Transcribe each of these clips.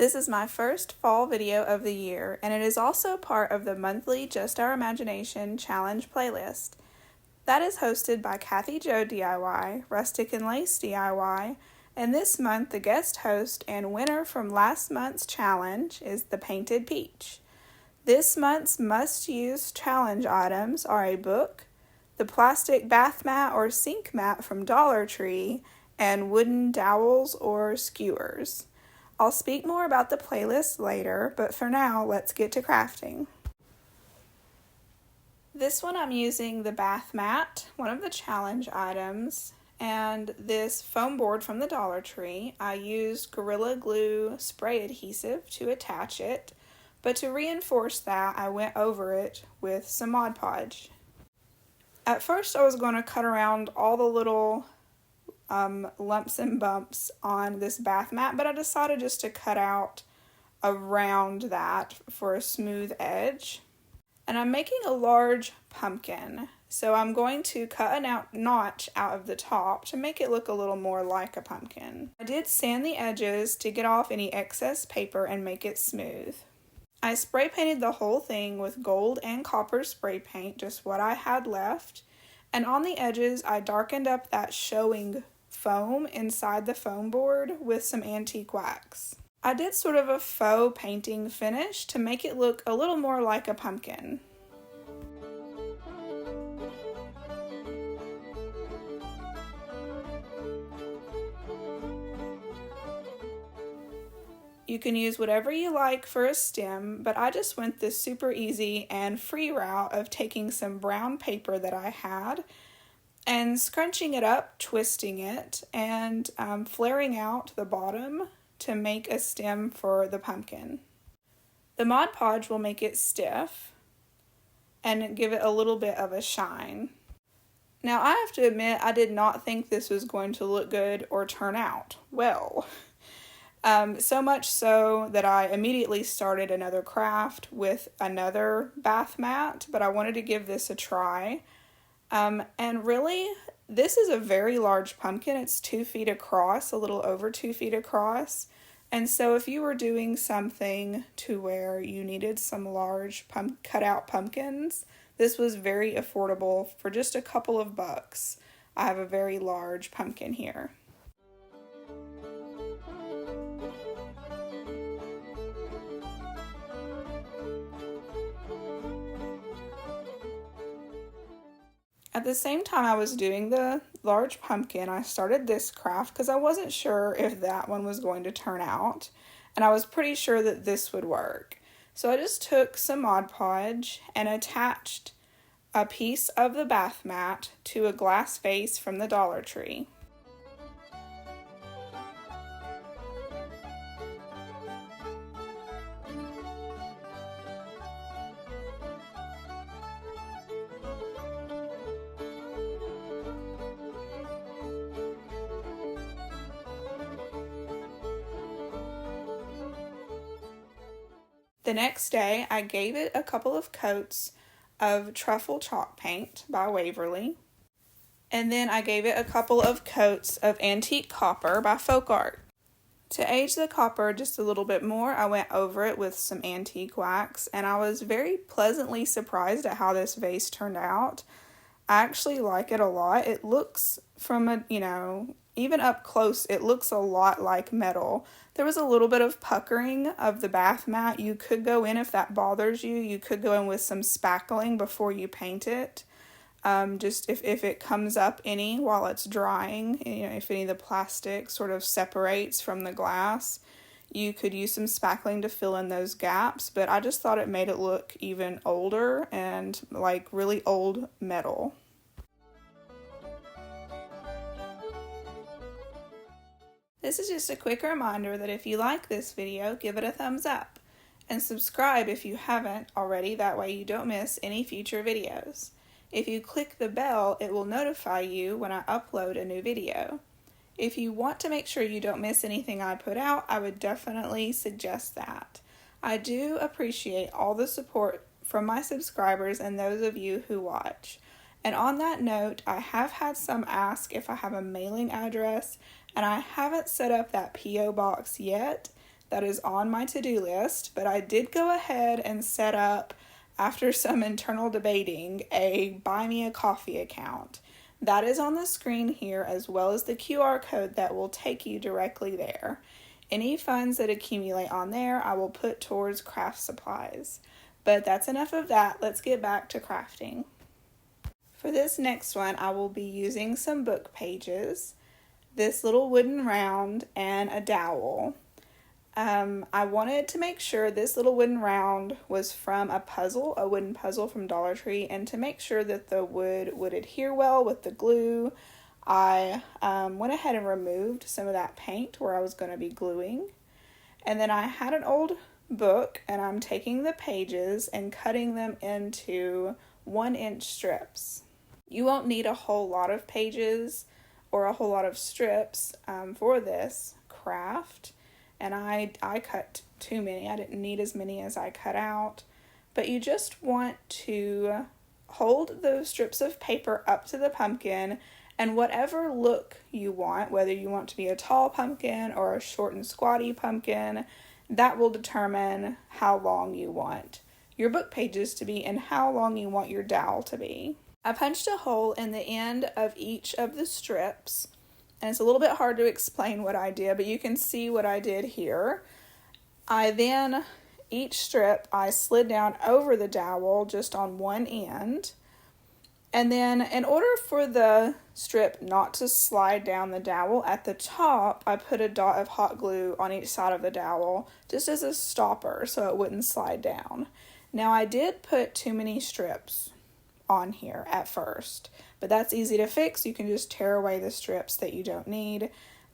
This is my first fall video of the year, and it is also part of the monthly Just Our Imagination Challenge playlist. That is hosted by Kathy Jo DIY, Rustic and Lace DIY, and this month the guest host and winner from last month's challenge is the Painted Peach. This month's must-use challenge items are a book, the plastic bath mat or sink mat from Dollar Tree, and wooden dowels or skewers. I'll speak more about the playlist later, but for now, let's get to crafting. This one I'm using the bath mat, one of the challenge items, and this foam board from the Dollar Tree. I used Gorilla Glue spray adhesive to attach it, but to reinforce that, I went over it with some Mod Podge. At first, I was going to cut around all the little lumps and bumps on this bath mat, but I decided just to cut out around that for a smooth edge. And I'm making a large pumpkin, so I'm going to cut a notch out of the top to make it look a little more like a pumpkin. I did sand the edges to get off any excess paper and make it smooth. I spray painted the whole thing with gold and copper spray paint, just what I had left, and on the edges I darkened up that showing foam inside the foam board with some antique wax. I did sort of a faux painting finish to make it look a little more like a pumpkin. You can use whatever you like for a stem, but I just went this super easy and free route of taking some brown paper that I had and scrunching it up, twisting it, and flaring out the bottom to make a stem for the pumpkin. The Mod Podge will make it stiff and give it a little bit of a shine. Now I have to admit I did not think this was going to look good or turn out well. So much so that I immediately started another craft with another bath mat, but I wanted to give this a try. And really, this is a very large pumpkin. It's 2 feet across, a little over 2 feet across. And so if you were doing something to where you needed some large cutout pumpkins, this was very affordable for just a couple of bucks. I have a very large pumpkin here. At the same time I was doing the large pumpkin, I started this craft because I wasn't sure if that one was going to turn out, and I was pretty sure that this would work. So I just took some Mod Podge and attached a piece of the bath mat to a glass vase from the Dollar Tree. The next day, I gave it a couple of coats of truffle chalk paint by Waverly, and then I gave it a couple of coats of antique copper by Folk Art. To age the copper just a little bit more, I went over it with some antique wax, and I was very pleasantly surprised at how this vase turned out. I actually like it a lot. It looks even up close, it looks a lot like metal. There was a little bit of puckering of the bath mat. You could go in, if that bothers you, you could go in with some spackling before you paint it. Just if it comes up any while it's drying, if any of the plastic sort of separates from the glass, you could use some spackling to fill in those gaps. But I just thought it made it look even older and like really old metal. This is just a quick reminder that if you like this video, give it a thumbs up, and subscribe if you haven't already, that way you don't miss any future videos. If you click the bell, it will notify you when I upload a new video. If you want to make sure you don't miss anything I put out, I would definitely suggest that. I do appreciate all the support from my subscribers and those of you who watch. And on that note, I have had some ask if I have a mailing address, and I haven't set up that P.O. box yet. that is on my to-do list, but I did go ahead and set up, after some internal debating, a Buy Me a Coffee account. That is on the screen here, as well as the QR code that will take you directly there. Any funds that accumulate on there, I will put towards craft supplies. But that's enough of that. Let's get back to crafting. For this next one, I will be using some book pages, this little wooden round, and a dowel. I wanted to make sure this little wooden round was from a wooden puzzle from Dollar Tree, and to make sure that the wood would adhere well with the glue, I went ahead and removed some of that paint where I was going to be gluing. And then I had an old book, and I'm taking the pages and cutting them into 1-inch strips. You won't need a whole lot of pages or a whole lot of strips for this craft. And I cut too many. I didn't need as many as I cut out. But you just want to hold those strips of paper up to the pumpkin, and whatever look you want, whether you want to be a tall pumpkin or a short and squatty pumpkin, that will determine how long you want your book pages to be and how long you want your dowel to be. I punched a hole in the end of each of the strips. And it's a little bit hard to explain what I did, but you can see what I did here. Each strip, I slid down over the dowel just on one end. And then in order for the strip not to slide down the dowel, at the top, I put a dot of hot glue on each side of the dowel just as a stopper so it wouldn't slide down. Now, I did put too many strips on here at first, but that's easy to fix. You can just tear away the strips that you don't need.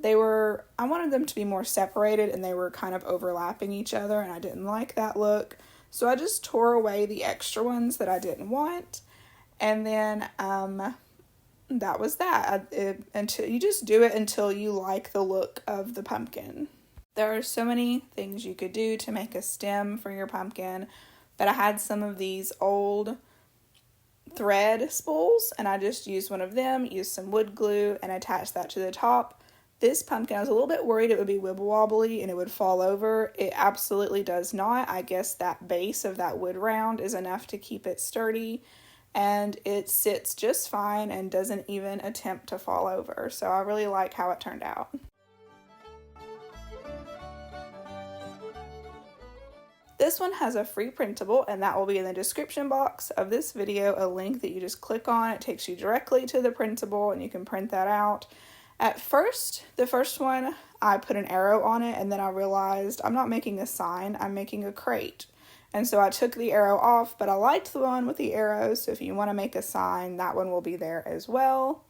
I wanted them to be more separated, and they were kind of overlapping each other, and I didn't like that look. So I just tore away the extra ones that I didn't want. And then that was that. Until you just do it until you like the look of the pumpkin. There are so many things you could do to make a stem for your pumpkin, but I had some of these old thread spools, and I just used one of them, used some wood glue, and attached that to the top. This pumpkin, I was a little bit worried it would be wibble wobbly and it would fall over. It absolutely does not. I guess that base of that wood round is enough to keep it sturdy, and it sits just fine and doesn't even attempt to fall over. So I really like how it turned out. This one has a free printable, and that will be in the description box of this video, a link that you just click on. It takes you directly to the printable, and you can print that out. At first, the first one, I put an arrow on it, and then I realized I'm not making a sign, I'm making a crate. And so I took the arrow off, but I liked the one with the arrows, so if you want to make a sign, that one will be there as well.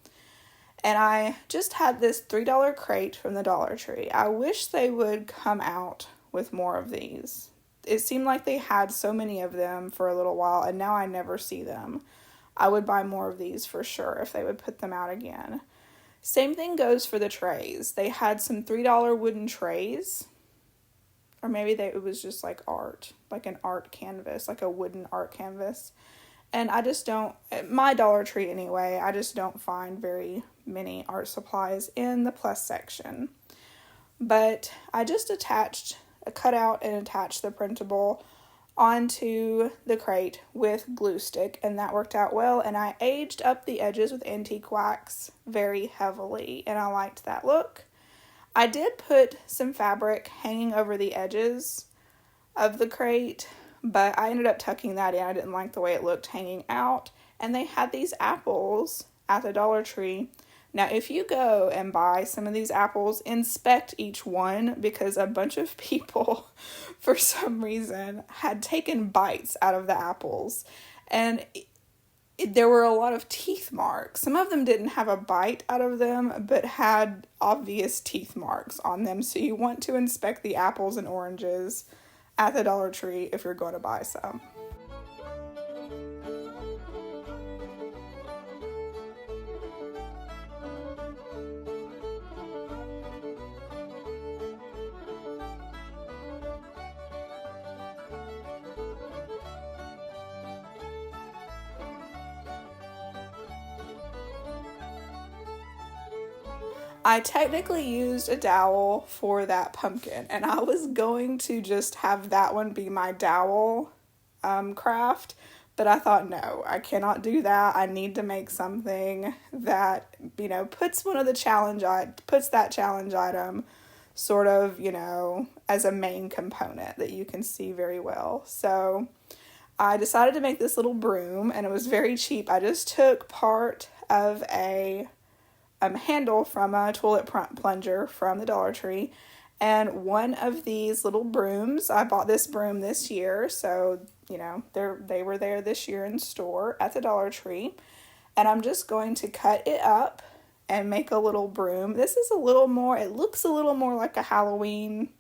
And I just had this $3 crate from the Dollar Tree. I wish they would come out with more of these. It seemed like they had so many of them for a little while, and now I never see them. I would buy more of these for sure if they would put them out again. Same thing goes for the trays. They had some $3 wooden trays, or maybe it was just like art, like an art canvas, like a wooden art canvas. And I just don't, at my Dollar Tree anyway, I just don't find very many art supplies in the plus section. But I just cut out and attached the printable onto the crate with glue stick, and that worked out well. And I aged up the edges with antique wax very heavily, and I liked that look. I did put some fabric hanging over the edges of the crate, but I ended up tucking that in. I didn't like the way it looked hanging out. And they had these apples at the Dollar Tree. Now, if you go and buy some of these apples, inspect each one, because a bunch of people, for some reason, had taken bites out of the apples. And there were a lot of teeth marks. Some of them didn't have a bite out of them, but had obvious teeth marks on them. So you want to inspect the apples and oranges at the Dollar Tree if you're going to buy some. I technically used a dowel for that pumpkin, and I was going to just have that one be my dowel craft, but I thought, no, I cannot do that. I need to make something that, puts that challenge item sort of, as a main component that you can see very well. So I decided to make this little broom, and it was very cheap. I just took part of a handle from a toilet plunger from the Dollar Tree, and one of these little brooms. I bought this broom this year, so they were there this year in store at the Dollar Tree, and I'm just going to cut it up and make a little broom. This is it looks a little more like a Halloween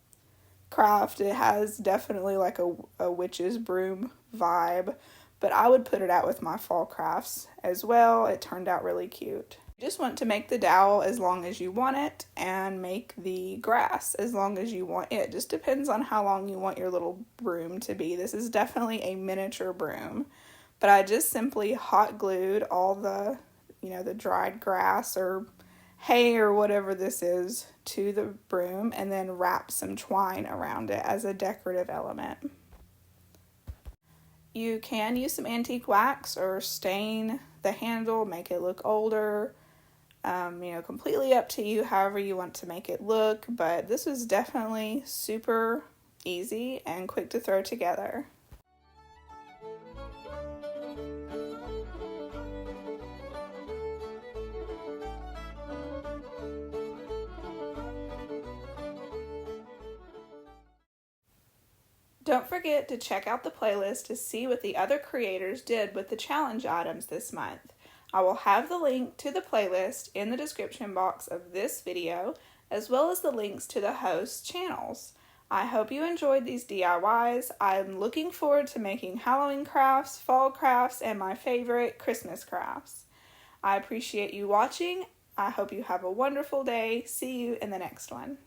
craft. It has definitely like a witch's broom vibe, but I would put it out with my fall crafts as well. It turned out really cute. You just want to make the dowel as long as you want it and make the grass as long as you want it. Just depends on how long you want your little broom to be. This is definitely a miniature broom, but I just simply hot glued all the dried grass or hay or whatever this is to the broom, and then wrapped some twine around it as a decorative element. You can use some antique wax or stain the handle, make it look older. Completely up to you however you want to make it look, but this was definitely super easy and quick to throw together. Don't forget to check out the playlist to see what the other creators did with the challenge items this month. I will have the link to the playlist in the description box of this video, as well as the links to the host channels. I hope you enjoyed these DIYs. I'm looking forward to making Halloween crafts, fall crafts, and my favorite, Christmas crafts. I appreciate you watching. I hope you have a wonderful day. See you in the next one.